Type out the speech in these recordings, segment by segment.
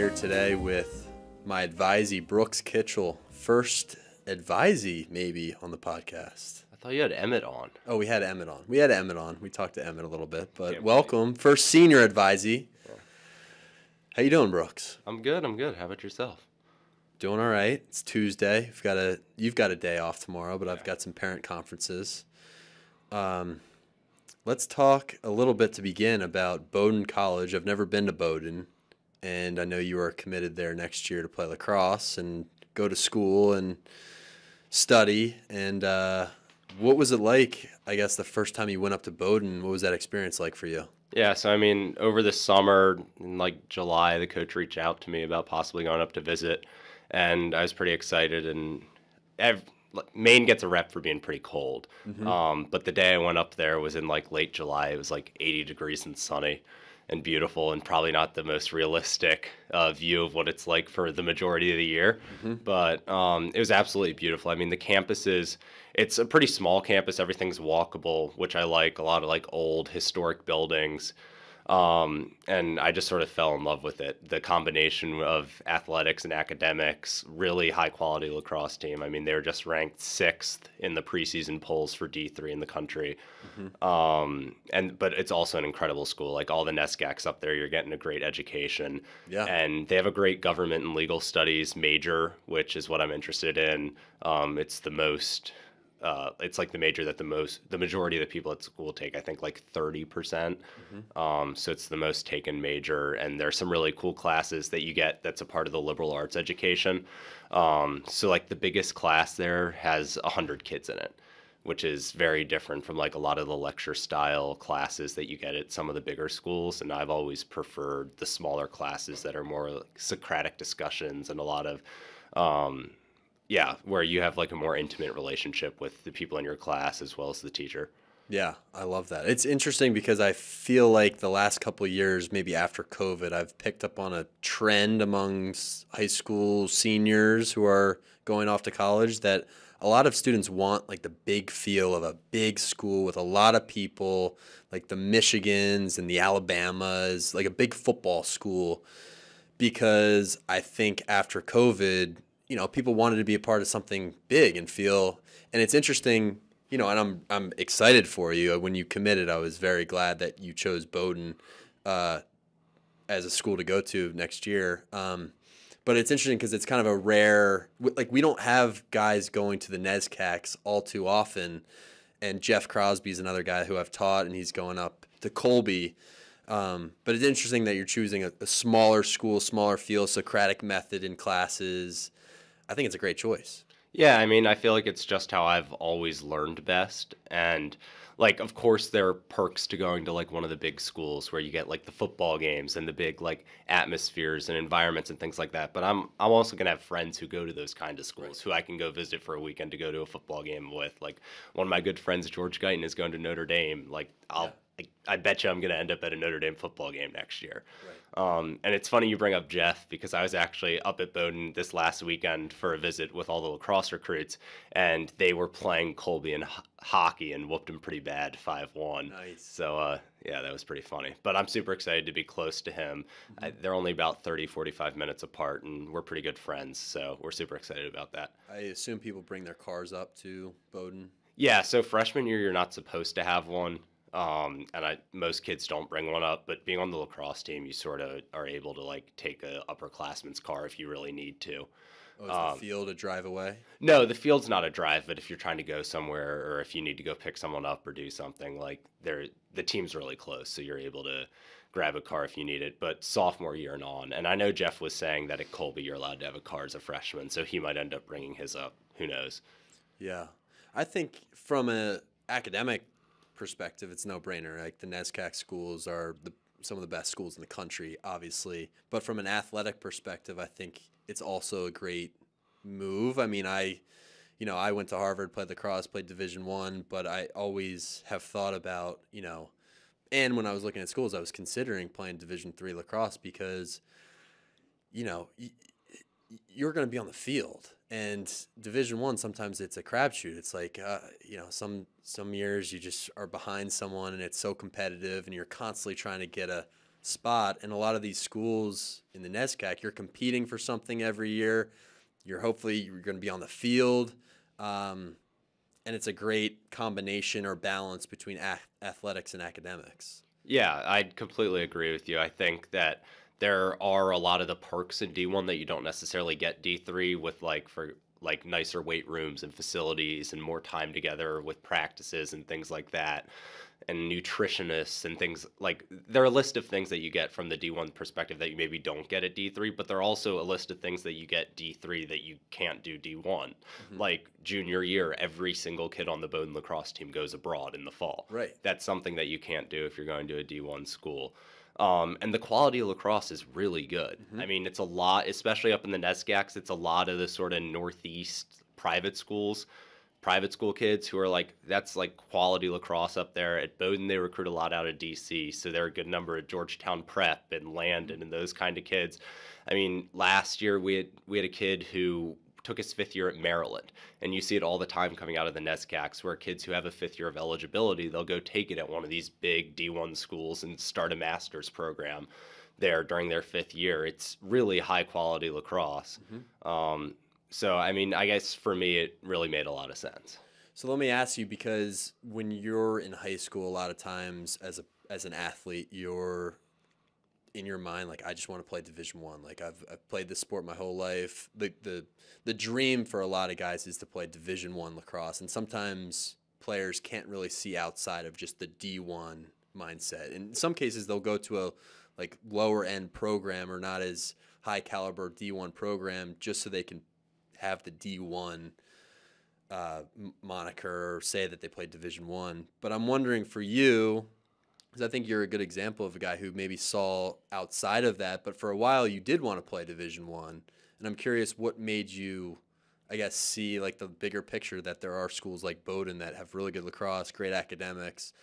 here today with my advisee, Brooks Kitchel. First advisee, maybe, on the podcast. I thought you had Emmett on. Oh, we had Emmett on. We talked to Emmett a little bit, but Can't welcome. First senior advisee. Yeah. How you doing, Brooks? I'm good. How about yourself? Doing all right. It's Tuesday. You've got a day off tomorrow, but I've got some parent conferences. Let's talk a little bit to begin about Bowdoin College. I've never been to Bowdoin, and I know you are committed there next year to play lacrosse and go to school and study. And what was it like, I guess, the first time you went up to Bowdoin? What was that experience like for you? Yeah, so I mean, over the summer, in like July, the coach reached out to me about possibly going up to visit, and I was pretty excited. And Maine gets a rep for being pretty cold. But the day I went up there was in like late July. It was like 80 degrees and sunny and beautiful, and probably not the most realistic view of what it's like for the majority of the year. But it was absolutely beautiful. I mean, the campus it's a pretty small campus. Everything's walkable, which I like. A lot of like old historic buildings. And I just sort of fell in love with it. The combination of athletics and academics, really high quality lacrosse team. I mean, they were just ranked 6th in the preseason polls for D3 in the country. But it's also an incredible school. Like all the NESCACs up there, you're getting a great education. Yeah. And they have a great government and legal studies major, which is what I'm interested in. It's like the major that the majority of the people at school take, I think like 30%. So it's the most taken major, and there's some really cool classes that you get that's a part of the liberal arts education. So like the biggest class there has 100 kids in it, which is very different from like a lot of the lecture style classes that you get at some of the bigger schools. And I've always preferred the smaller classes that are more like Socratic discussions and a lot of where you have like a more intimate relationship with the people in your class as well as the teacher. Yeah, I love that. It's interesting because I feel like the last couple of years, maybe after COVID, I've picked up on a trend among high school seniors who are going off to college that a lot of students want like the big feel of a big school with a lot of people, like the Michigans and the Alabamas, like a big football school, because I think after COVID, people wanted to be a part of something big and feel, and it's interesting, and I'm excited for you. When you committed, I was very glad that you chose Bowdoin as a school to go to next year. But it's interesting because it's kind of a rare, like we don't have guys going to the NESCACs all too often, and Jeff Crosby is another guy who I've taught, and he's going up to Colby. But it's interesting that you're choosing a smaller school, smaller feel, Socratic method in classes. I think it's a great choice. Yeah, I mean, I feel like it's just how I've always learned best. And like, of course, there are perks to going to like one of the big schools where you get like the football games and the big like atmospheres and environments and things like that. But I'm also gonna have friends who go to those kind of schools who I can go visit for a weekend to go to a football game with. Like one of my good friends, George Guyton, is going to Notre Dame. Like I bet you I'm going to end up at a Notre Dame football game next year. Right. And it's funny you bring up Jeff, because I was actually up at Bowdoin this last weekend for a visit with all the lacrosse recruits, and they were playing Colby in hockey and whooped him pretty bad, 5-1. Nice. So, that was pretty funny. But I'm super excited to be close to him. They're only about 30, 45 minutes apart, and we're pretty good friends, so we're super excited about that. I assume people bring their cars up to Bowdoin? Yeah, so freshman year, you're not supposed to have one. Most kids don't bring one up, but being on the lacrosse team, you sort of are able to like take a upperclassman's car if you really need to. Oh, is the field a drive away? No, the field's not a drive, but if you're trying to go somewhere or if you need to go pick someone up or do something, like the team's really close, so you're able to grab a car if you need it. But sophomore year and on, and I know Jeff was saying that at Colby you're allowed to have a car as a freshman, so he might end up bringing his up. Who knows? Yeah. I think from an academic perspective, it's no brainer. Like the NESCAC schools are some of the best schools in the country, obviously. But from an athletic perspective, I think it's also a great move. I mean, I went to Harvard, played lacrosse, played Division I, but I always have thought about, and when I was looking at schools, I was considering playing Division III lacrosse because, you're going to be on the field. And Division I, sometimes it's a crapshoot. It's like, some years you just are behind someone and it's so competitive and you're constantly trying to get a spot. And a lot of these schools in the NESCAC, you're competing for something every year. You're going to be on the field. And it's a great combination or balance between athletics and academics. Yeah, I completely agree with you. I think that there are a lot of the perks in D1 that you don't necessarily get D3 with like nicer weight rooms and facilities and more time together with practices and things like that, and nutritionists and things like, there are a list of things that you get from the D1 perspective that you maybe don't get at D3, but there are also a list of things that you get D3 that you can't do D1. Mm-hmm. Like junior year, every single kid on the Bowdoin lacrosse team goes abroad in the fall. Right. That's something that you can't do if you're going to a D1 school. And the quality of lacrosse is really good. Mm-hmm. I mean, it's a lot, especially up in the NESCACs, it's a lot of the sort of Northeast private school kids who are like, that's like quality lacrosse up there. At Bowdoin, they recruit a lot out of DC, so there are a good number at Georgetown Prep and Landon and those kind of kids. I mean, last year we had a kid who took his 5th year at Maryland, and you see it all the time coming out of the NESCACs, where kids who have a 5th year of eligibility, they'll go take it at one of these big D1 schools and start a master's program there during their 5th year. It's really high quality lacrosse. Mm-hmm. So, I mean, I guess for me, it really made a lot of sense. So let me ask you, because when you're in high school, a lot of times as an athlete, you're in your mind like, I just want to play Division I. Like I've played this sport my whole life. The dream for a lot of guys is to play Division I lacrosse, and sometimes players can't really see outside of just the D1 mindset. In some cases, they'll go to a like lower end program or not as high caliber D1 program just so they can have the D1 moniker or say that they played Division I. But I'm wondering for you, because I think you're a good example of a guy who maybe saw outside of that, but for a while you did want to play Division I. And I'm curious what made you, I guess, see like the bigger picture that there are schools like Bowdoin that have really good lacrosse, great academics.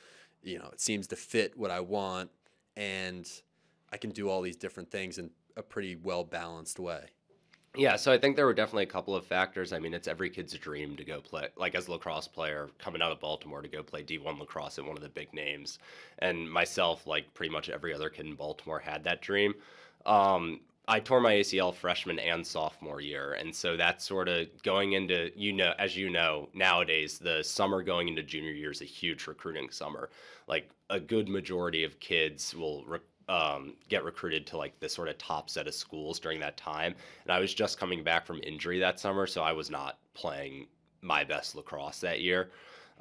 You know, it seems to fit what I want, and I can do all these different things in a pretty well-balanced way. Yeah, so I think there were definitely a couple of factors. I mean, it's every kid's dream to go play, like as a lacrosse player coming out of Baltimore, to go play D1 lacrosse at one of the big names. And myself, like pretty much every other kid in Baltimore, had that dream. I tore my ACL freshman and sophomore year, and so that's sort of going into, as you know, nowadays, the summer going into junior year is a huge recruiting summer. Like a good majority of kids will get recruited to like the sort of top set of schools during that time. And I was just coming back from injury that summer, so I was not playing my best lacrosse that year.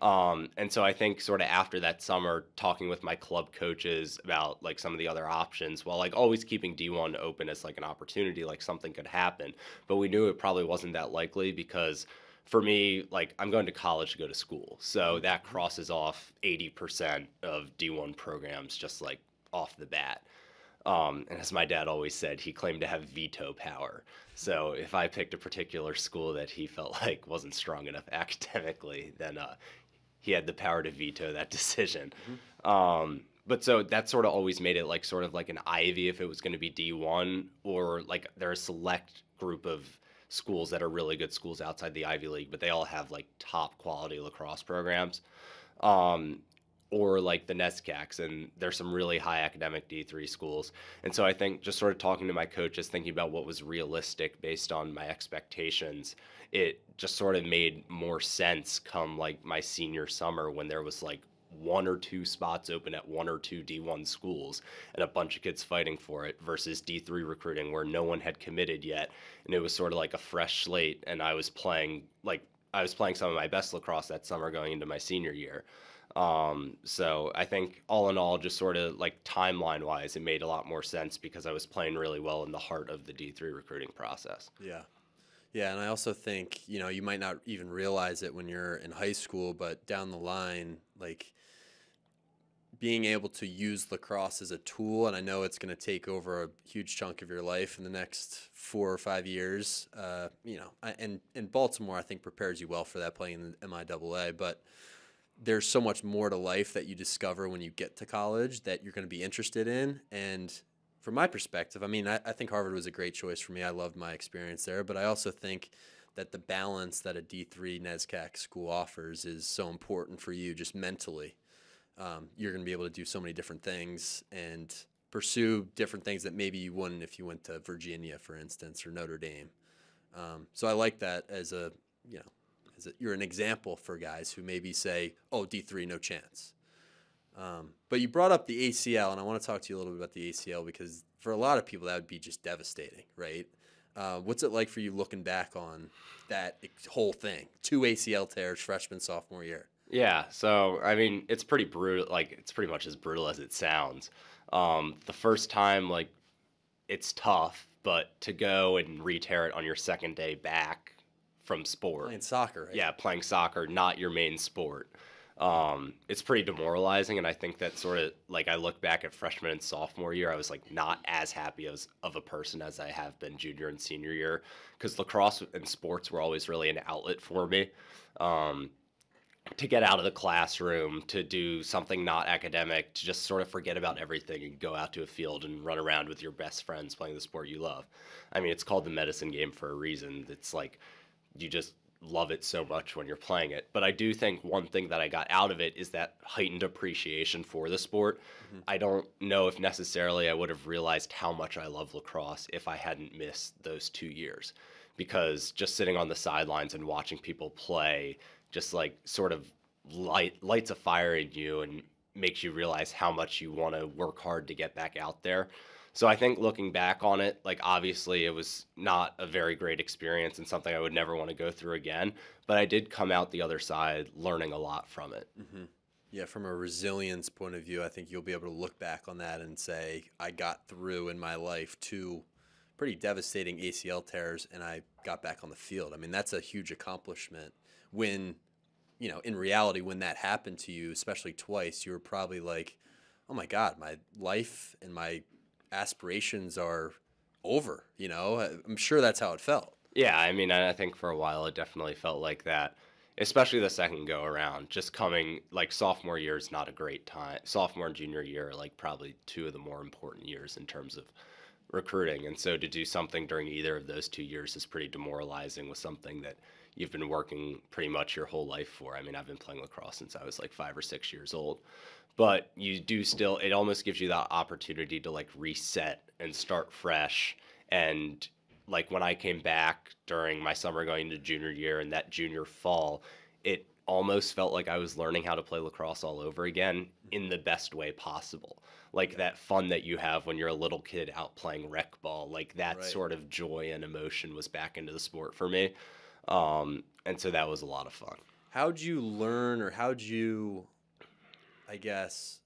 And so I think sort of after that summer, talking with my club coaches about like some of the other options, while like always keeping D1 open as like an opportunity, like something could happen. But we knew it probably wasn't that likely because for me, like I'm going to college to go to school. So that crosses off 80% of D1 programs just like off the bat. And as my dad always said, he claimed to have veto power. So if I picked a particular school that he felt like wasn't strong enough academically, then he had the power to veto that decision. Mm-hmm. But so that sort of always made it like sort of like an Ivy if it was going to be D1, or like there are a select group of schools that are really good schools outside the Ivy League, but they all have like top quality lacrosse programs. Or like the NESCACs, and there's some really high academic D3 schools. And so I think just sort of talking to my coaches, thinking about what was realistic based on my expectations, it just sort of made more sense come like my senior summer when there was like 1 or 2 spots open at 1 or 2 D1 schools and a bunch of kids fighting for it, versus D3 recruiting where no one had committed yet. And it was sort of like a fresh slate, and I was playing some of my best lacrosse that summer going into my senior year. So I think all in all, just sort of like timeline wise, it made a lot more sense because I was playing really well in the heart of the D3 recruiting process. Yeah. Yeah. And I also think, you might not even realize it when you're in high school, but down the line, like being able to use lacrosse as a tool, and I know it's going to take over a huge chunk of your life in the next 4 or 5 years, and Baltimore, I think, prepares you well for that playing in the MIAA, but there's so much more to life that you discover when you get to college that you're going to be interested in. And from my perspective, I mean, I think Harvard was a great choice for me. I loved my experience there, but I also think that the balance that a D3 NESCAC school offers is so important for you just mentally. You're going to be able to do so many different things, and pursue different things that maybe you wouldn't if you went to Virginia, for instance, or Notre Dame. So I like that as a, you're an example for guys who maybe say, oh, D3, no chance. But you brought up the ACL, and I want to talk to you a little bit about the ACL because for a lot of people that would be just devastating, right? What's it like for you looking back on that whole thing? 2 ACL tears freshman, sophomore year. Yeah, so I mean, it's pretty brutal. Like, it's pretty much as brutal as it sounds. The first time, like, it's tough, but to go and re-tear it on your second day back from sport. Playing soccer, right? Yeah, playing soccer, not your main sport. It's pretty demoralizing, and I think that sort of, like, I look back at freshman and sophomore year, I was, like, not as happy of a person as I have been junior and senior year, because lacrosse and sports were always really an outlet for me. To get out of the classroom, to do something not academic, to just sort of forget about everything and go out to a field and run around with your best friends playing the sport you love. I mean, it's called the medicine game for a reason. It's like you just love it so much when you're playing it. But I do think one thing that I got out of it is that heightened appreciation for the sport. Mm-hmm. I don't know if necessarily I would have realized how much I love lacrosse if I hadn't missed those 2 years. Because just sitting on the sidelines and watching people play just like sort of lights a fire in you and makes you realize how much you want to work hard to get back out there. So I think looking back on it, like obviously it was not a very great experience and something I would never want to go through again, but I did come out the other side learning a lot from it. Mm-hmm. Yeah, from a resilience point of view, I think you'll be able to look back on that and say, I got through in my life 2 pretty devastating ACL tears and I got back on the field. I mean, that's a huge accomplishment. When, in reality, when that happened to you, especially twice, you were probably like, oh my God, my life and my aspirations are over, I'm sure that's how it felt. Yeah, I mean, I think for a while it definitely felt like that, especially the second go around. Just coming, like, sophomore year is not a great time. Sophomore and junior year are, like, probably 2 of the more important years in terms of recruiting. And so to do something during either of those 2 years is pretty demoralizing with something that you've been working pretty much your whole life for. I mean, I've been playing lacrosse since I was like 5 or 6 years old. But you do still, it almost gives you that opportunity to like reset and start fresh. And like when I came back during my summer going into junior year and that junior fall, it almost felt like I was learning how to play lacrosse all over again in the best way possible. Like that fun that you have when you're a little kid out playing rec ball, like that right. Sort of joy and emotion was back into the sport for me. And so that was a lot of fun. How'd you learn, or how'd you, I guess,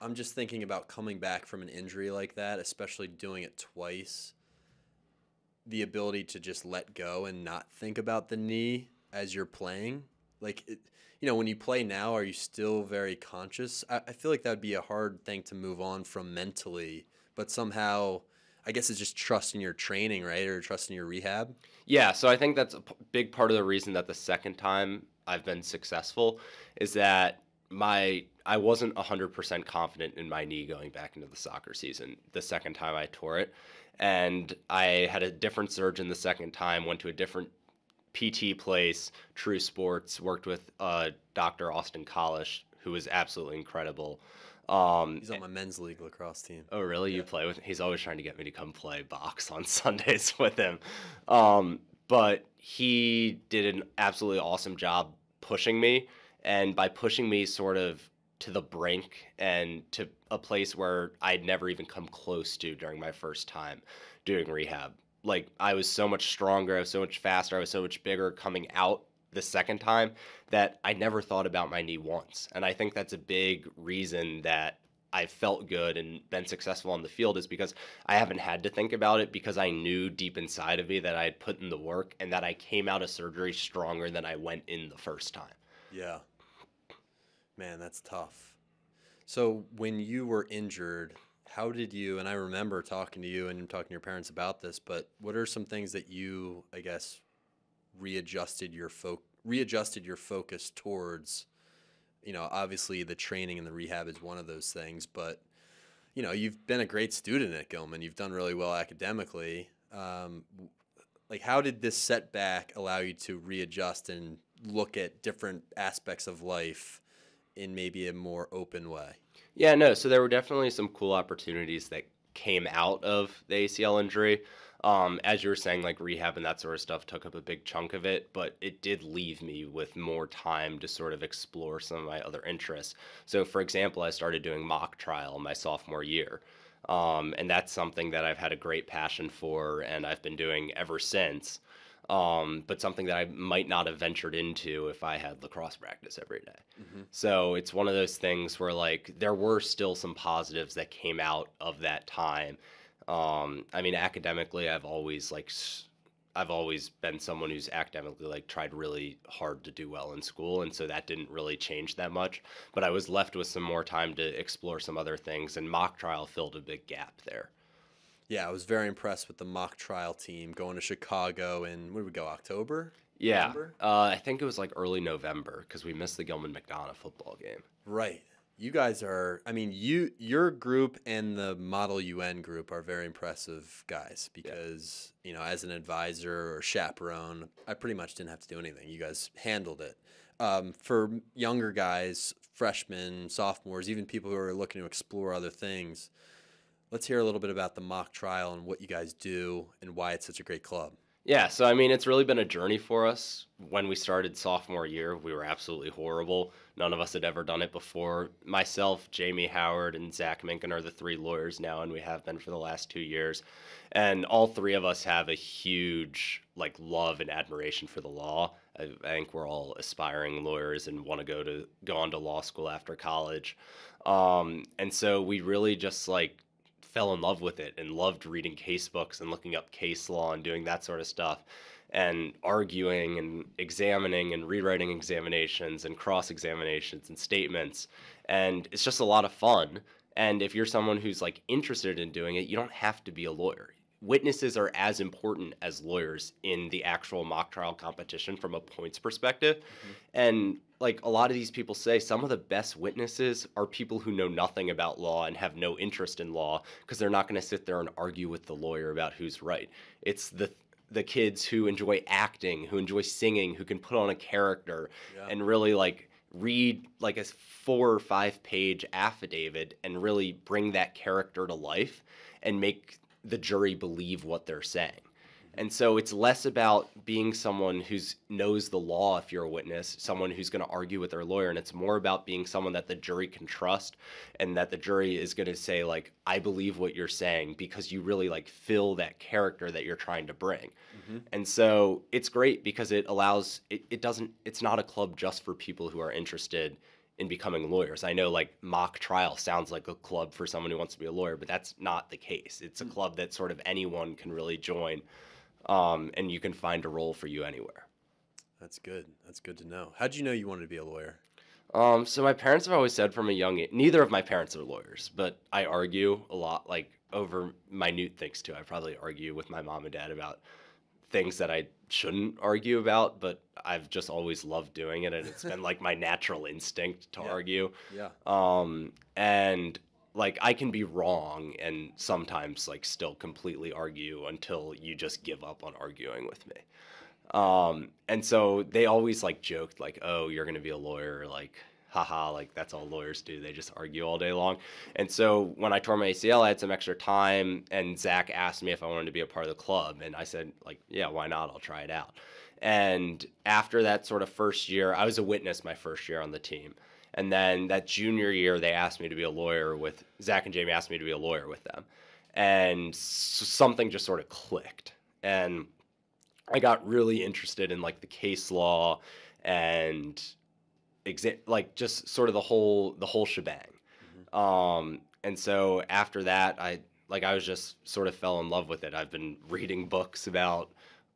I'm just thinking about coming back from an injury like that, especially doing it twice, the ability to just let go and not think about the knee as you're playing. Like, when you play now, are you still very conscious? I feel like that would be a hard thing to move on from mentally, but somehow, I guess it's just trusting your training, right? Or trusting your rehab? Yeah, so I think that's a big part of the reason that the second time I've been successful is that I wasn't 100% confident in my knee going back into the soccer season the second time I tore it. And I had a different surgeon the second time, went to a different PT place, True Sports, worked with Dr. Austin Collish, who was absolutely incredible. He's on my men's league lacrosse team. Oh, really? Yeah. You play with him? He's always trying to get me to come play box on Sundays with him. But he did an absolutely awesome job pushing me. And by pushing me sort of to the brink and to a place where I'd never even come close to during my first time doing rehab. Like, I was so much stronger, I was so much faster, I was so much bigger coming out the second time that I never thought about my knee once. And I think that's a big reason that I felt good and been successful on the field is because I haven't had to think about it because I knew deep inside of me that I had put in the work and that I came out of surgery stronger than I went in the first time. Yeah. Man, that's tough. So when you were injured, how did you, and I remember talking to you and talking to your parents about this, but what are some things that you, I guess, readjusted your focus towards? Obviously the training and the rehab is one of those things, but you've been a great student at Gilman. You've done really well academically. Like, how did this setback allow you to readjust and look at different aspects of life in maybe a more open way? Yeah, no, so there were definitely some cool opportunities that came out of the ACL injury. As you were saying, like rehab and that sort of stuff took up a big chunk of it, but it did leave me with more time to sort of explore some of my other interests. So, for example, I started doing mock trial my sophomore year. And that's something that I've had a great passion for and I've been doing ever since. But something that I might not have ventured into if I had lacrosse practice every day. Hmm. So it's one of those things where like there were still some positives that came out of that time. I mean, academically, I've always been someone who's academically like tried really hard to do well in school, and so that didn't really change that much. But I was left with some more time to explore some other things, and mock trial filled a big gap there. Yeah, I was very impressed with the mock trial team going to Chicago in, where did we go, October? Yeah, November? I think it was like early November because we missed the Gilman football game. Right. You guys are, I mean, your group and the Model UN group are very impressive guys Yeah. because, as an advisor or chaperone, I pretty much didn't have to do anything. You guys handled it. For younger guys, freshmen, sophomores, even people who are looking to explore other things, let's hear a little bit about the mock trial and what you guys do and why it's such a great club. Yeah, so I mean, it's really been a journey for us. When we started sophomore year, we were absolutely horrible. None of us had ever done it before. Myself, Jamie Howard, and Zach Minkin are the three lawyers now, and we have been for the last 2 years. And all three of us have a huge like love and admiration for the law. I think we're all aspiring lawyers and want to go on to law school after college. And so we really just like fell in love with it and loved reading case books and looking up case law and doing that sort of stuff and arguing and examining and rewriting examinations and cross examinations and statements. And it's just a lot of fun. And if you're someone who's like interested in doing it, you don't have to be a lawyer. Witnesses are as important as lawyers in the actual mock trial competition from a points perspective. Mm-hmm. And like a lot of these people say, some of the best witnesses are people who know nothing about law and have no interest in law because they're not going to sit there and argue with the lawyer about who's right. It's the kids who enjoy acting, who enjoy singing, who can put on a character Yeah. and really like read like a 4 or 5 page affidavit and really bring that character to life and make the jury believe what they're saying. And so it's less about being someone who knows the law if you're a witness, someone who's going to argue with their lawyer, and it's more about being someone that the jury can trust and that the jury is going to say like, I believe what you're saying because you really like fill that character that you're trying to bring. Mm-hmm. And so it's great because it allows it's not a club just for people who are interested in becoming lawyers. I know like mock trial sounds like a club for someone who wants to be a lawyer, but that's not the case. It's a club that sort of anyone can really join, and you can find a role for you anywhere. That's good. That's good to know. How'd you know you wanted to be a lawyer? So my parents have always said from a young age, neither of my parents are lawyers, but I argue a lot, like over minute things too. I probably argue with my mom and dad about things that I shouldn't argue about, but I've just always loved doing it, and it's been like my natural instinct to argue. Yeah. And like I can be wrong and sometimes like still completely argue until you just give up on arguing with me. And so they always like joked like, "Oh, you're going to be a lawyer," like haha, like that's all lawyers do. They just argue all day long. And so when I tore my ACL, I had some extra time, and Zach asked me if I wanted to be a part of the club, and I said like, yeah, why not? I'll try it out. And after that sort of first year, I was a witness my first year on the team. And then that junior year, they asked me to be a lawyer with Zach and Jamie asked me to be a lawyer with them. And something just sort of clicked. And I got really interested in like the case law and like just sort of the whole shebang. And so after that, I was just sort of fell in love with it. I've been reading books about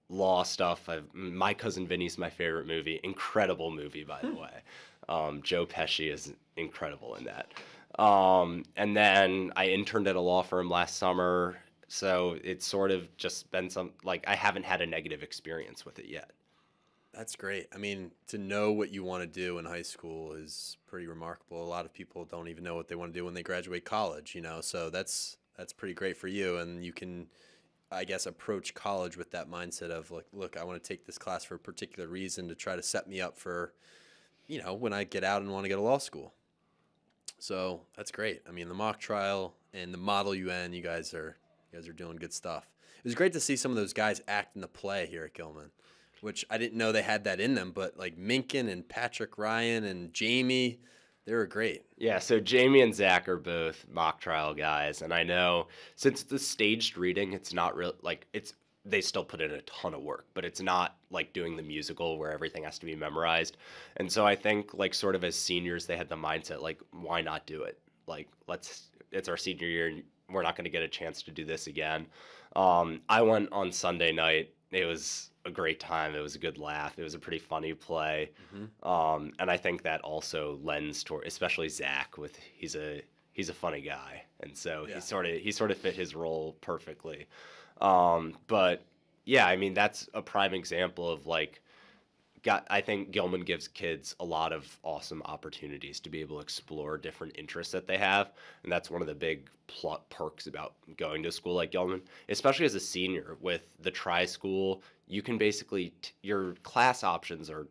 law stuff. My Cousin Vinny's my favorite movie. Incredible movie, by the way. Joe Pesci is incredible in that. And then I interned at a law firm last summer. So it's sort of just been I haven't had a negative experience with it yet. That's great. I mean, to know what you want to do in high school is pretty remarkable. A lot of people don't even know what they want to do when they graduate college, so that's pretty great for you. And you can, I guess, approach college with that mindset of like, look, I want to take this class for a particular reason to try to set me up for, when I get out and want to go to law school. So that's great. I mean, the mock trial and the Model UN, you guys are doing good stuff. It was great to see some of those guys act in the play here at Gilman, which I didn't know they had that in them. But like Minkin and Patrick Ryan and Jamie, they were great. Yeah, so Jamie and Zach are both mock trial guys, and I know since the staged reading, it's not real like it's they still put in a ton of work, but it's not like doing the musical where everything has to be memorized. And so I think like sort of as seniors, they had the mindset like, why not do it? Like it's our senior year, and we're not going to get a chance to do this again. I went on Sunday night. It was a great time. It was a good laugh. It was a pretty funny play. And I think that also lends toward, especially Zach, with he's a funny guy, and so Yeah. he sort of fit his role perfectly. But yeah, I mean that's a prime example of like I think Gilman gives kids a lot of awesome opportunities to be able to explore different interests that they have, and that's one of the big perks about going to a school like Gilman, especially as a senior with the tri-school. You can basically your class options are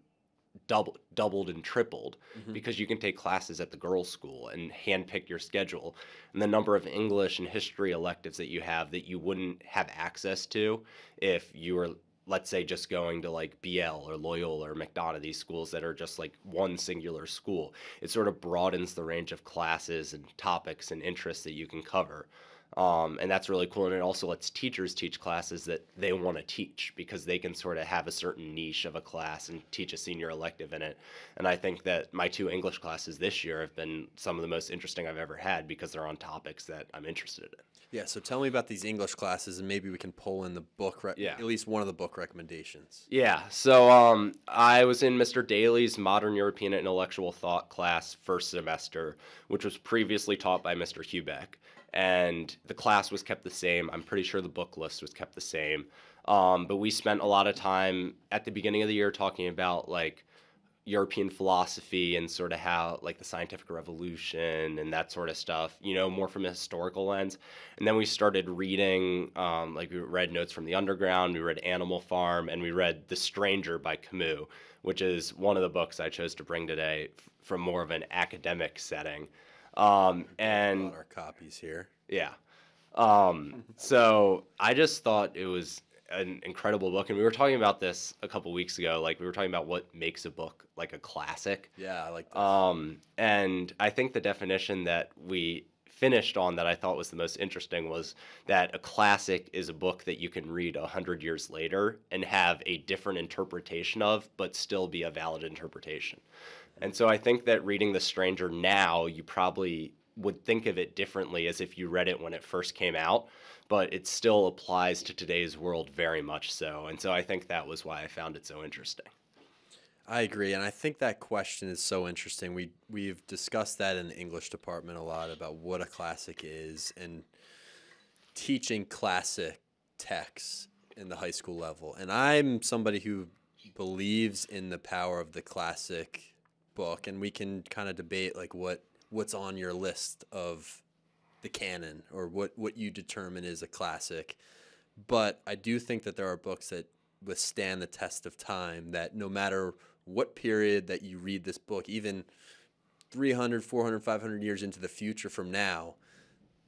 doubled and tripled because you can take classes at the girls' school and handpick your schedule, and the number of English and history electives that you have that you wouldn't have access to if you were, let's say, just going to like BL or Loyola or McDonough, these schools that are just like one singular school. It sort of broadens the range of classes and topics and interests that you can cover. And that's really cool. And it also lets teachers teach classes that they want to teach because they can sort of have a certain niche of a class and teach a senior elective in it. And I think that my 2 English classes this year have been some of the most interesting I've ever had because they're on topics that I'm interested in. Yeah, so tell me about these English classes, and maybe we can pull in the book, Yeah. at least one of the book recommendations. Yeah, so I was in Mr. Daly's Modern European Intellectual Thought class first semester, which was previously taught by Mr. Hubeck. And the class was kept the same. I'm pretty sure the book list was kept the same. But we spent a lot of time at the beginning of the year talking about like European philosophy and sort of how like the scientific revolution and that sort of stuff, more from a historical lens. And then we started reading, like we read Notes from the Underground, we read Animal Farm, and we read The Stranger by Camus, which is one of the books I chose to bring today from more of an academic setting. And Got our copies here. yeah. So I just thought it was an incredible book. And we were talking about this a couple weeks ago. Like we were talking about what makes a book like a classic. Yeah, I like this. And I think the definition that we finished on that I thought was the most interesting was that a classic is a book that you can read 100 years later and have a different interpretation of, but still be a valid interpretation. And so I think that reading The Stranger now, you probably would think of it differently as if you read it when it first came out, but it still applies to today's world very much so. And so I think that was why I found it so interesting. I agree, and I think that question is so interesting. We've discussed that in the English department a lot about what a classic is and teaching classic texts in the high school level. And I'm somebody who believes in the power of the classic book, and we can kind of debate like what's on your list of the canon or what you determine is a classic. But I do think that there are books that withstand the test of time, that no matter what period that you read this book, even 300, 400, 500 years into the future from now,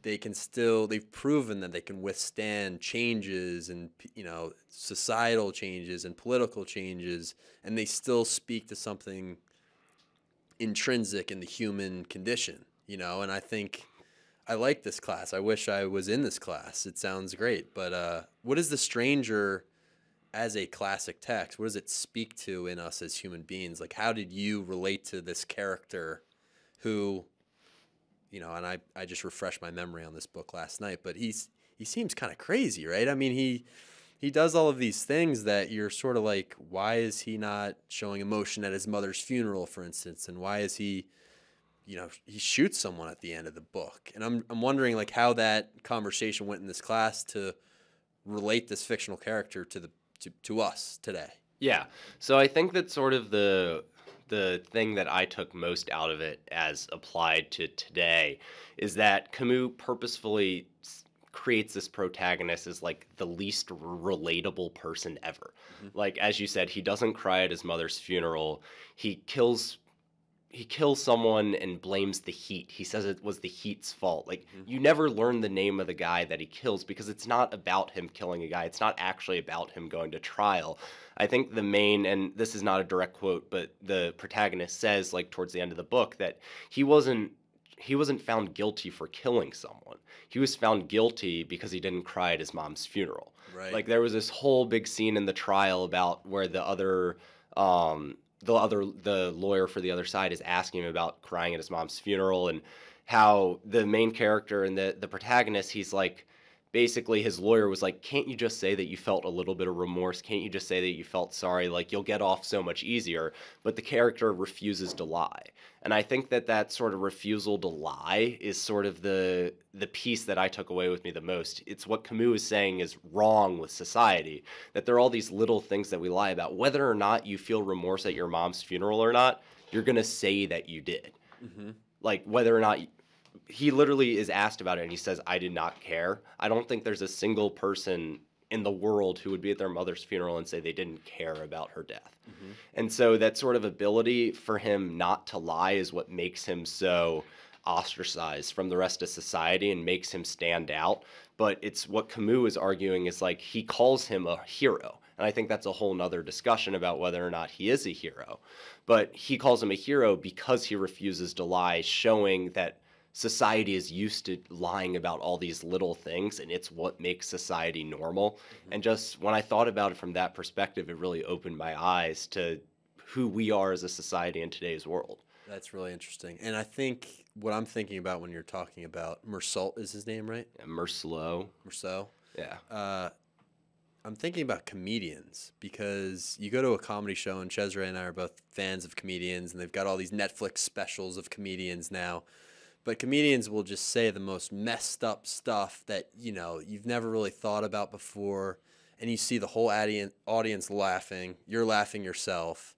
they've proven that they can withstand changes and, societal changes and political changes, and they still speak to something intrinsic in the human condition, and I think I like this class. I wish I was in this class. It sounds great. But what is The Stranger as a classic text? What does it speak to in us as human beings? Like, how did you relate to this character who, and I just refreshed my memory on this book last night, but he seems kind of crazy, right? I mean, he does all of these things that you're sort of like, why is he not showing emotion at his mother's funeral, for instance? And why is he shoots someone at the end of the book? And I'm wondering like how that conversation went in this class to relate this fictional character to us today. Yeah. So I think that sort of the thing that I took most out of it as applied to today is that Camus purposefully creates this protagonist as like the least relatable person ever. Like, as you said, he doesn't cry at his mother's funeral. He kills he kills someone and blames the heat. He says it was the heat's fault. Like, Mhm. you never learn the name of the guy that he kills because it's not about him killing a guy. It's not actually about him going to trial. I think the main, and this is not a direct quote, but the protagonist says, like, towards the end of the book, that he wasn't found guilty for killing someone. He was found guilty because he didn't cry at his mom's funeral. Right. Like, there was this whole big scene in the trial about where the lawyer for the other side is asking him about crying at his mom's funeral, and how the main character and the protagonist, he's like, basically his lawyer was like, can't you just say that you felt a little bit of remorse? Can't you just say that you felt sorry? Like, you'll get off so much easier. But the character refuses to lie. And I think that sort of refusal to lie is sort of the piece that I took away with me the most. It's what Camus is saying is wrong with society, that there are all these little things that we lie about. Whether or not you feel remorse at your mom's funeral or not, you're going to say that you did. Mm-hmm. Like, whether or not he literally is asked about it and he says, I did not care. I don't think there's a single person in the world who would be at their mother's funeral and say they didn't care about her death. Mm-hmm. And so that sort of ability for him not to lie is what makes him so ostracized from the rest of society and makes him stand out. But it's what Camus is arguing is, like, he calls him a hero. And I think that's a whole nother discussion about whether or not he is a hero. But he calls him a hero because he refuses to lie, showing that society is used to lying about all these little things, and it's what makes society normal. Mm-hmm. And just when I thought about it from that perspective, it really opened my eyes to who we are as a society in today's world. That's really interesting. And I think what I'm thinking about when you're talking about Meursault is his name, right? Yeah, Meursault. Yeah. I'm thinking about comedians, because you go to a comedy show, and Cesare and I are both fans of comedians, and they've got all these Netflix specials of comedians now. But comedians will just say the most messed up stuff that, you've never really thought about before, and you see the whole audience laughing. You're laughing yourself.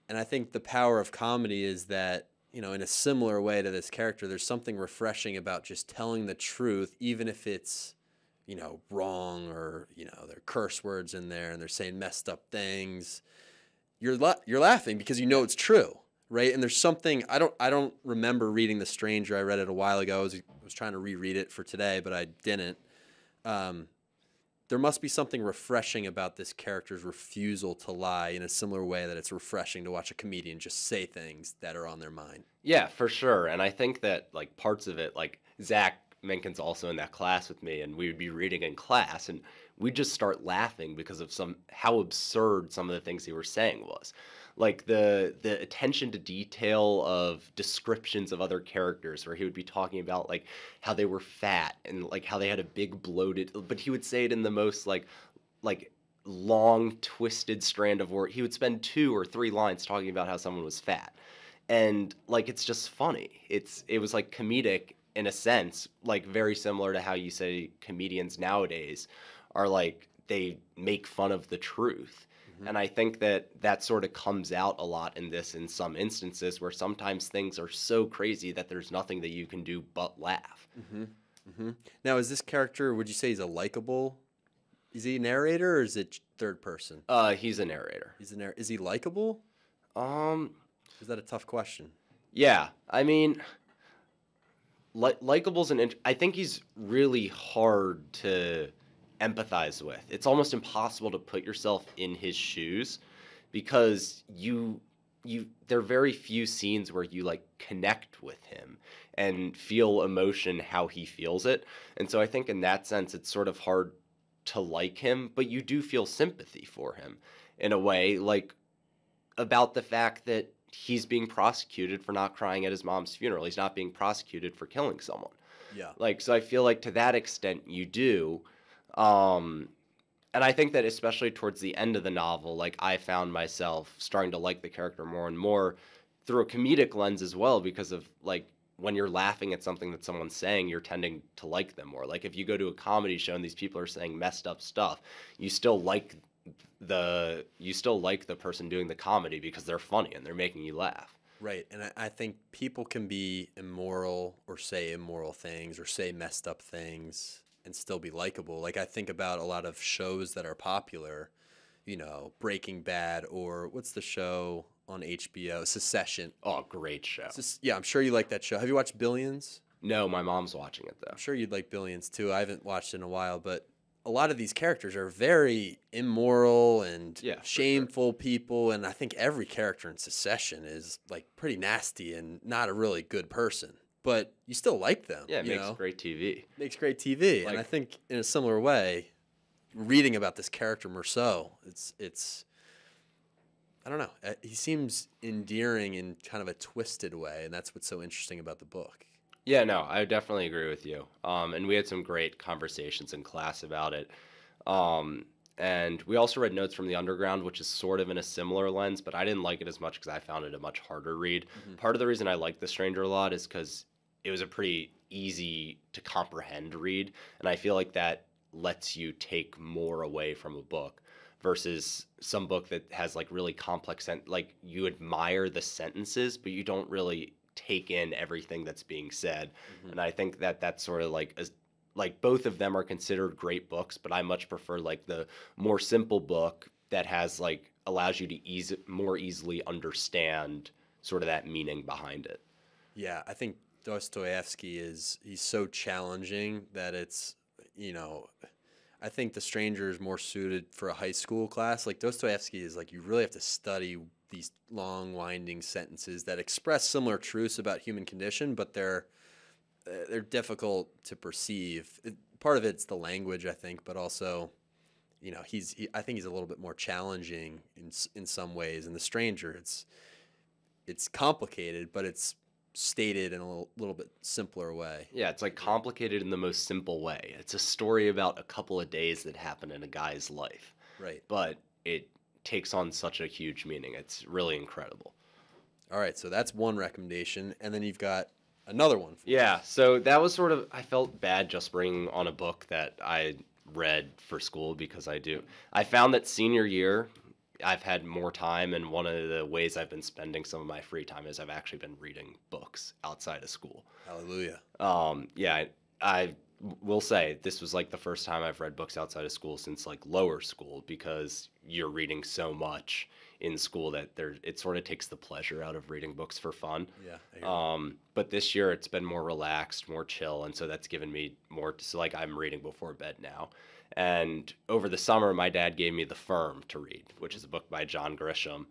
And I think the power of comedy is that, in a similar way to this character, there's something refreshing about just telling the truth, even if it's, wrong, or, there are curse words in there and they're saying messed up things. You're laughing because it's true. Right. And there's something, I don't remember reading The Stranger. I read it a while ago. I was trying to reread it for today, but I didn't. There must be something refreshing about this character's refusal to lie, in a similar way that it's refreshing to watch a comedian just say things that are on their mind. Yeah, for sure. And I think that, like, parts of it, like, Zach Menken's also in that class with me, and we would be reading in class, and we'd just start laughing because of how absurd some of the things he was saying was. Like, the attention to detail of descriptions of other characters, where he would be talking about, like, how they were fat and, like, how they had a big bloated, but he would say it in the most like long twisted strand of word. He would spend 2 or 3 lines talking about how someone was fat, and, like, it's just funny. It was like comedic in a sense, like, very similar to how you say comedians nowadays are, like, they make fun of the truth. And I think that sort of comes out a lot in some instances, where sometimes things are so crazy that there's nothing that you can do but laugh. Mm-hmm. Mm-hmm. Now, is this character, would you say he's a likable? Is he a narrator, or is it third person? He's a narrator. Is he likable? Is that a tough question? Yeah, I mean, likable's I think he's really hard to empathize with. It's almost impossible to put yourself in his shoes, because there are very few scenes where you, like, connect with him and feel emotion how he feels it. And so I think in that sense it's sort of hard to like him, but you do feel sympathy for him in a way, like, about the fact that he's being prosecuted for not crying at his mom's funeral. He's not being prosecuted for killing someone. Yeah. Like, so I feel like to that extent you do. And I think that especially towards the end of the novel, like, I found myself starting to like the character more and more through a comedic lens as well, because of, like, when you're laughing at something that someone's saying, you're tending to like them more. Like, if you go to a comedy show and these people are saying messed up stuff, you still like the person doing the comedy because they're funny and they're making you laugh. Right. And I think people can be immoral, or say immoral things, or say messed up things, and still be likable. Like, I think about a lot of shows that are popular, Breaking Bad, or what's the show on HBO, Succession. Oh, great show. Yeah, I'm sure you like that show. Have you watched Billions? No, my mom's watching it though. I'm sure you'd like Billions too. I haven't watched it in a while, but a lot of these characters are very immoral and shameful people, and I think every character in Succession is like pretty nasty and not a really good person. But you still like them. Yeah, it makes great TV. Makes great TV, and I think in a similar way, reading about this character Merceau, it's I don't know. He seems endearing in kind of a twisted way, and that's what's so interesting about the book. Yeah, no, I definitely agree with you. And we had some great conversations in class about it. And we also read Notes from the Underground, which is sort of in a similar lens, but I didn't like it as much because I found it a much harder read. Mm-hmm. Part of the reason I like The Stranger a lot is because it was a pretty easy to comprehend read, and I feel like that lets you take more away from a book versus some book that has like really complex, like you admire the sentences, but you don't really take in everything that's being said. Mm-hmm. And I think that that's sort of like both of them are considered great books, but I much prefer like the more simple book that has like allows you to more easily understand sort of that meaning behind it. Yeah, I think Dostoevsky he's so challenging that it's, I think The Stranger is more suited for a high school class. Like Dostoevsky is like, you really have to study these long, winding sentences that express similar truths about human condition, but they're difficult to perceive. Part of it's the language, I think, but also, I think he's a little bit more challenging in some ways. In The Stranger, it's complicated, but it's stated in a little bit simpler way. Yeah, it's like complicated in the most simple way. It's a story about a couple of days that happen in a guy's life. Right. But it takes on such a huge meaning. It's really incredible. All right, so that's one recommendation, and then you've got another one. Yeah, so that was sort of, I felt bad just bringing on a book that I read for school because I found that senior year, I've had more time, and one of the ways I've been spending some of my free time is I've actually been reading books outside of school. Hallelujah. Yeah, I will say this was like the first time I've read books outside of school since like lower school, because you're reading so much in school that it sort of takes the pleasure out of reading books for fun. Yeah. But this year it's been more relaxed, more chill, and so that's given me more. So like I'm reading before bed now. And over the summer, my dad gave me The Firm to read, which is a book by John Grisham.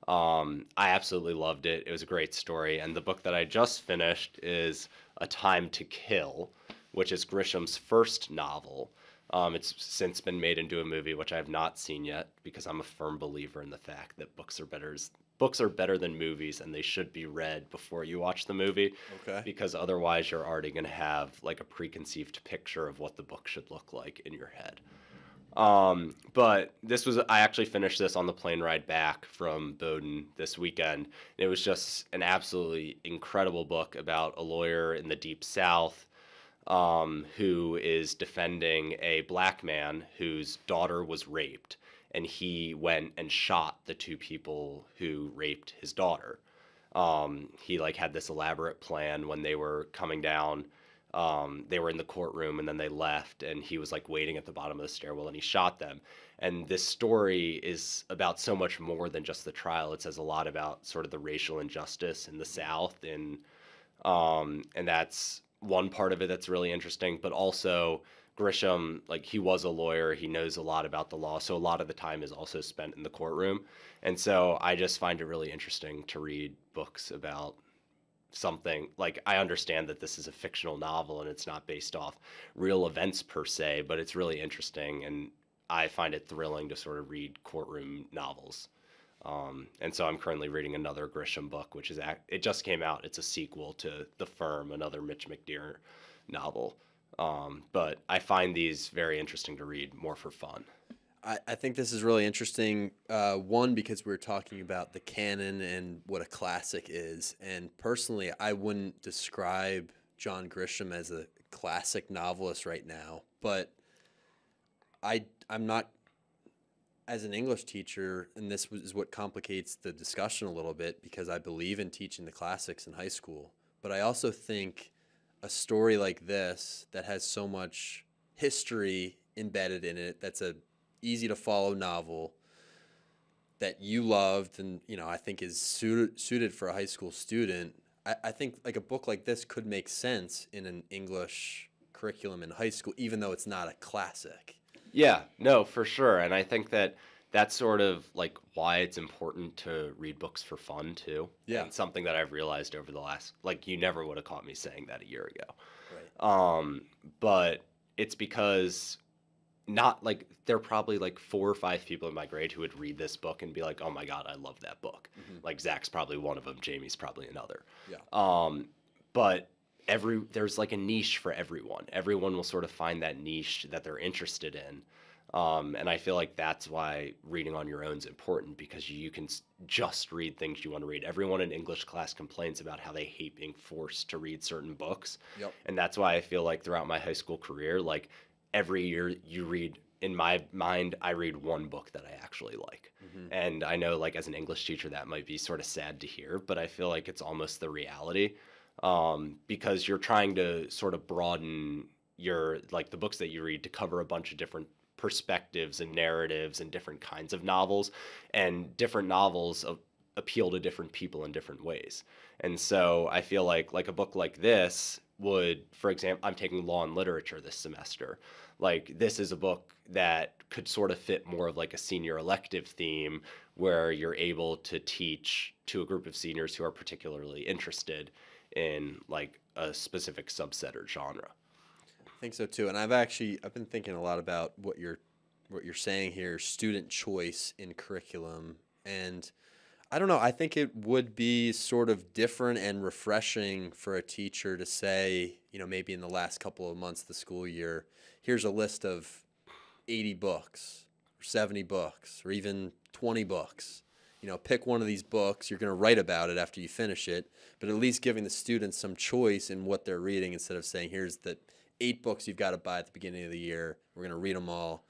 I absolutely loved it. It was a great story. And the book that I just finished is A Time to Kill, which is Grisham's first novel. It's since been made into a movie, which I have not seen yet, because I'm a firm believer in the fact that books are better than movies, and they should be read before you watch the movie. Okay. Because otherwise you're already going to have like a preconceived picture of what the book should look like in your head. But I actually finished this on the plane ride back from Bowdoin this weekend. It was just an absolutely incredible book about a lawyer in the Deep South who is defending a black man whose daughter was raped, and he went and shot the two people who raped his daughter. He like had this elaborate plan when they were coming down. They were in the courtroom and then they left, and he was like waiting at the bottom of the stairwell, and he shot them. And this story is about so much more than just the trial. It says a lot about sort of the racial injustice in the South, and that's one part of it that's really interesting. But also Grisham, like, he was a lawyer, he knows a lot about the law, so a lot of the time is also spent in the courtroom. And so I just find it really interesting to read books about something like, I understand that this is a fictional novel and it's not based off real events per se, but it's really interesting, and I find it thrilling to sort of read courtroom novels. And so I'm currently reading another Grisham book, which it just came out. It's a sequel to The Firm, another Mitch McDeere novel. But I find these very interesting to read, more for fun. I think this is really interesting. One, because we're talking about the canon and what a classic is. And personally, I wouldn't describe John Grisham as a classic novelist right now. But I'm not, as an English teacher, and this is what complicates the discussion a little bit, because I believe in teaching the classics in high school. But I also think a story like this that has so much history embedded in it, that's a easy to follow novel, that you loved and, I think is suited for a high school student, I think like a book like this could make sense in an English curriculum in high school, even though it's not a classic. Yeah, no, for sure. And I think that that's sort of like why it's important to read books for fun too. Yeah. And something that I've realized over the last, like, you never would have caught me saying that a year ago. Right. But it's because not like there are probably like 4 or 5 people in my grade who would read this book and be like, "Oh my God, I love that book." Like Zach's probably one of them, Jamie's probably another. Yeah. But there's like a niche for everyone. Everyone will sort of find that niche that they're interested in. And I feel like that's why reading on your own is important, because you can just read things you want to read. Everyone in English class complains about how they hate being forced to read certain books. Yep. And that's why I feel like throughout my high school career, like every year you read, in my mind, I read one book that I actually like. And I know, like, as an English teacher, that might be sort of sad to hear, but I feel like it's almost the reality, because you're trying to sort of broaden your, like, the books that you read to cover a bunch of different perspectives and narratives and different kinds of novels, and different novels appeal to different people in different ways. And so I feel like a book like this would, for example, I'm taking law and literature this semester. Like, this is a book that could sort of fit more of like a senior elective theme, where you're able to teach to a group of seniors who are particularly interested in like a specific subset or genre. I think so too. And I've been thinking a lot about what you're saying here, student choice in curriculum. And I don't know, I think it would be sort of different and refreshing for a teacher to say, maybe in the last couple of months of the school year, here's a list of 80 books or 70 books or even 20 books. Pick one of these books. You're going to write about it after you finish it, but at least giving the students some choice in what they're reading, instead of saying, here's the 8 books you've got to buy at the beginning of the year. We're going to read them all.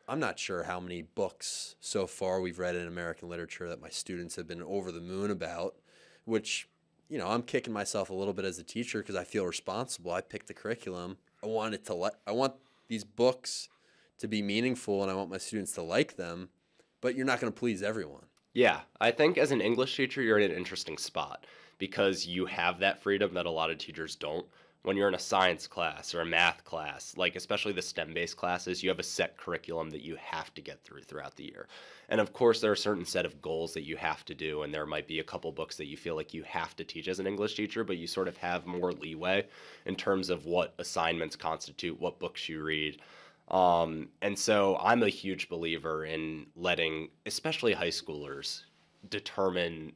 I'm not sure how many books so far we've read in American literature that my students have been over the moon about, which, I'm kicking myself a little bit as a teacher because I feel responsible. I picked the curriculum. I want these books to be meaningful, and I want my students to like them, but you're not going to please everyone. Yeah, I think as an English teacher, you're in an interesting spot, because you have that freedom that a lot of teachers don't. When you're in a science class or a math class, like especially the STEM-based classes, you have a set curriculum that you have to get throughout the year. And of course, there are a certain set of goals that you have to do, and there might be a couple books that you feel like you have to teach as an English teacher, but you sort of have more leeway in terms of what assignments constitute, what books you read. And so I'm a huge believer in letting, especially high schoolers, determine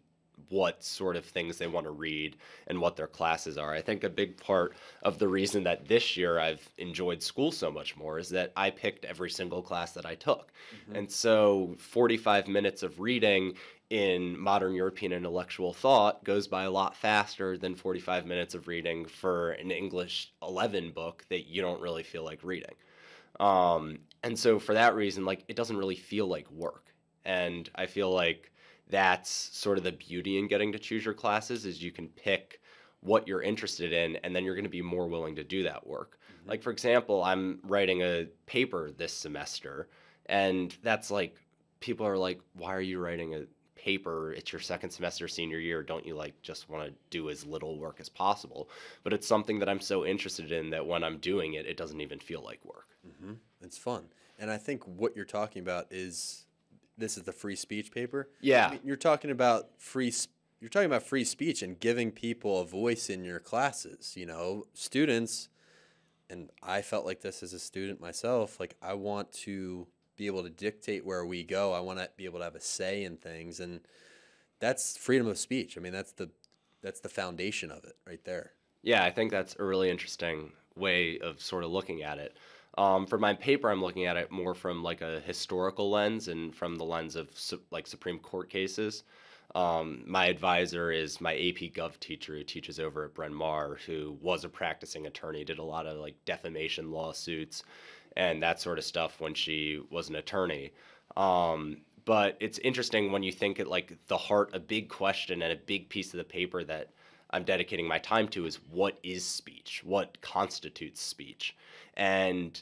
what sort of things they want to read and what their classes are. I think a big part of the reason that this year I've enjoyed school so much more is that I picked every single class that I took. And so 45 minutes of reading in modern European intellectual thought goes by a lot faster than 45 minutes of reading for an English 11 book that you don't really feel like reading. And so for that reason, like, it doesn't really feel like work. And I feel like that's sort of the beauty in getting to choose your classes, is you can pick what you're interested in, and then you're going to be more willing to do that work. Like, for example, I'm writing a paper this semester, and that's like, people are like, why are you writing a paper? It's your second semester senior year. Don't you like just want to do as little work as possible? But it's something that I'm so interested in that when I'm doing it, it doesn't even feel like work. It's fun. And I think what you're talking about is, this is the free speech paper. Yeah. I mean, you're talking about free speech and giving people a voice in your classes. Students, and I felt like this as a student myself, like, I want to be able to dictate where we go. I want to be able to have a say in things, and that's freedom of speech. I mean, that's the foundation of it right there. Yeah, I think that's a really interesting way of sort of looking at it. For my paper, I'm looking at it more from like a historical lens and from the lens of like Supreme Court cases. My advisor is my AP Gov teacher who teaches over at Bryn Mawr, who was a practicing attorney, did a lot of like defamation lawsuits and that sort of stuff when she was an attorney. But it's interesting when you think at like the heart, a big question and a big piece of the paper that I'm dedicating my time to is, what is speech? What constitutes speech? And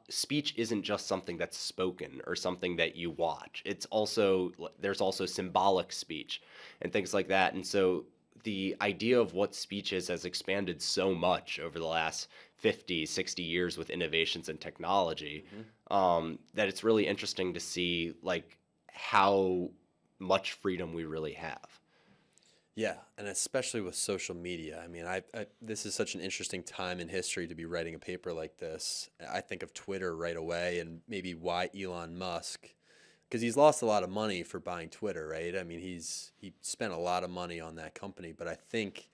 speech isn't just something that's spoken or something that you watch. There's also symbolic speech and things like that. And so the idea of what speech is has expanded so much over the last 50, 60 years with innovations in technology, that it's really interesting to see like how much freedom we really have. Yeah, and especially with social media. I mean, this is such an interesting time in history to be writing a paper like this. I think of Twitter right away, and maybe why Elon Musk, because he's lost a lot of money for buying Twitter, right? I mean, he spent a lot of money on that company, but I think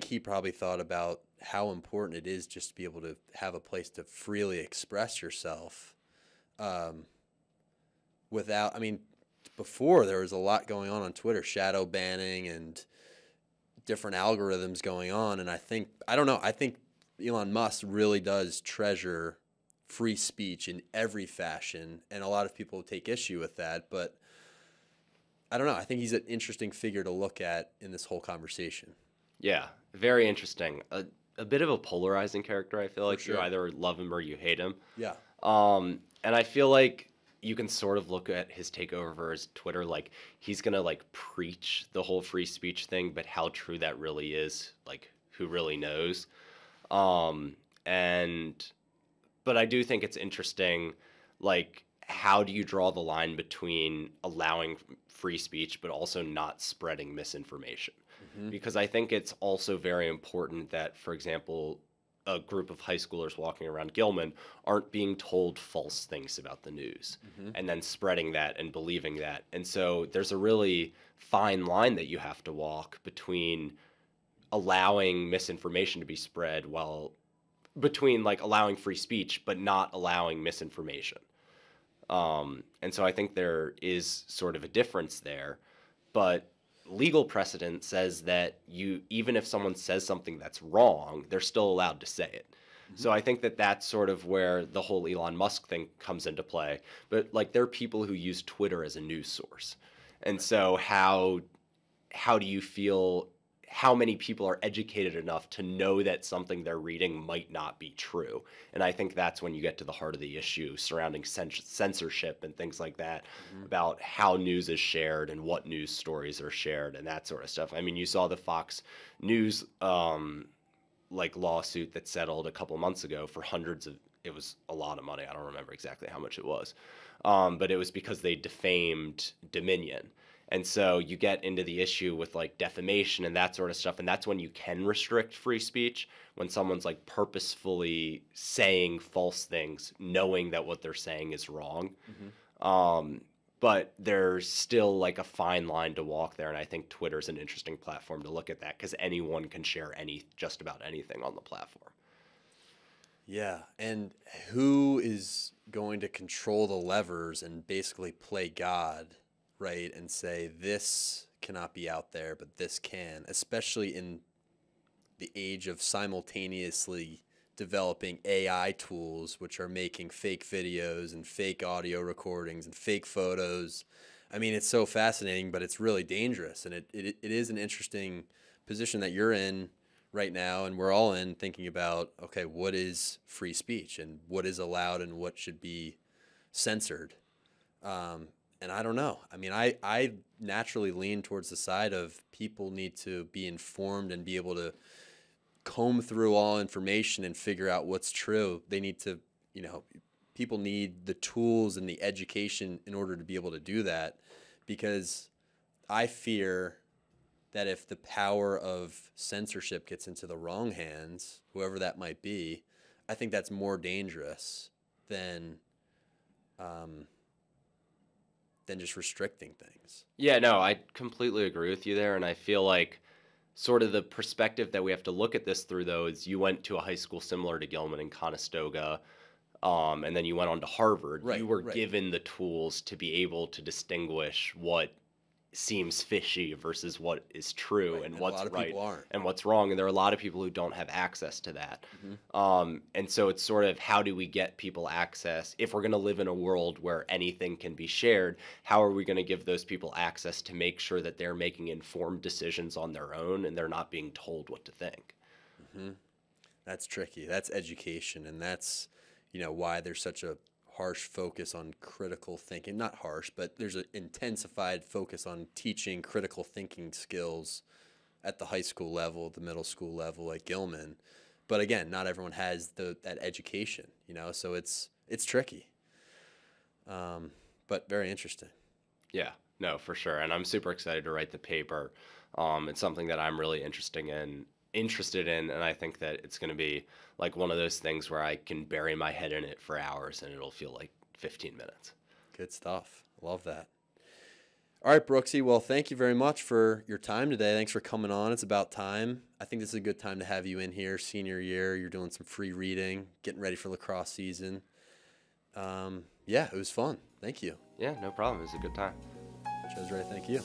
he probably thought about how important it is just to be able to have a place to freely express yourself, without. I mean, before there was a lot going on Twitter, shadow banning and different algorithms going on. And I don't know, I think Elon Musk really does treasure free speech in every fashion. And a lot of people take issue with that. But I don't know, I think he's an interesting figure to look at in this whole conversation. Yeah, very interesting. A bit of a polarizing character, I feel like. sure. You either love him or you hate him. Yeah. And I feel like you can sort of look at his takeover as Twitter, like he's gonna like preach the whole free speech thing, but how true that really is, like who really knows? And but I do think it's interesting, like how do you draw the line between allowing free speech but also not spreading misinformation? Because I think it's also very important that, for example, a group of high schoolers walking around Gilman aren't being told false things about the news and then spreading that and believing that. And so there's a really fine line that you have to walk between allowing misinformation to be spread between like allowing free speech but not allowing misinformation. And so I think there is sort of a difference there, but legal precedent says that even if someone says something that's wrong, they're still allowed to say it. So I think that that's sort of where the whole Elon Musk thing comes into play. But like there are people who use Twitter as a news source. And so how do you feel, how many people are educated enough to know that something they're reading might not be true? And I think that's when you get to the heart of the issue surrounding censorship and things like that, about how news is shared and what news stories are shared and that sort of stuff. I mean, you saw the Fox News like lawsuit that settled a couple months ago for it was a lot of money. I don't remember exactly how much it was. But it was because they defamed Dominion. And so you get into the issue with like defamation and that sort of stuff. And that's when you can restrict free speech, when someone's like purposefully saying false things, knowing that what they're saying is wrong. But there's still like a fine line to walk there. And I think Twitter's an interesting platform to look at that because anyone can share just about anything on the platform. Yeah. And who is going to control the levers and basically play God, right, and say this cannot be out there, but this can, especially in the age of simultaneously developing AI tools, which are making fake videos and fake audio recordings and fake photos. I mean, it's so fascinating, but it's really dangerous. And it is an interesting position that you're in right now, and we're all in, thinking about, okay, what is free speech and what is allowed and what should be censored? And I don't know. I mean, I naturally lean towards the side of people need to be informed and be able to comb through all information and figure out what's true. They need to, people need the tools and the education in order to be able to do that, because I fear that if the power of censorship gets into the wrong hands, whoever that might be, I think that's more dangerous than just restricting things. Yeah, no, I completely agree with you there. And I feel like sort of the perspective that we have to look at this through, though, is you went to a high school similar to Gilman in Conestoga, and then you went on to Harvard. Right, you were right. given the tools to be able to distinguish what seems fishy versus what is true, Right, and and what's a lot of right people aren't. and what's wrong. And there are a lot of people who don't have access to that. And so it's sort of, how do we get people access? If we're going to live in a world where anything can be shared, how are we going to give those people access to make sure that they're making informed decisions on their own and they're not being told what to think? That's tricky. That's education, and that's, why there's such a harsh focus on critical thinking. Not harsh, but there's an intensified focus on teaching critical thinking skills at the high school level, the middle school level at Gilman. But again, not everyone has that education, so it's tricky. But very interesting. Yeah, no, for sure. And I'm super excited to write the paper. It's something that I'm really interested in, and I think that it's going to be like one of those things where I can bury my head in it for hours and it'll feel like 15 minutes. Good stuff. Love that. All right, Brooksy. Well, thank you very much for your time today. Thanks for coming on. It's about time. I think this is a good time to have you in here. Senior year, you're doing some free reading, getting ready for lacrosse season. Yeah, it was fun. Thank you. Yeah, no problem. It was a good time. Cesare, thank you.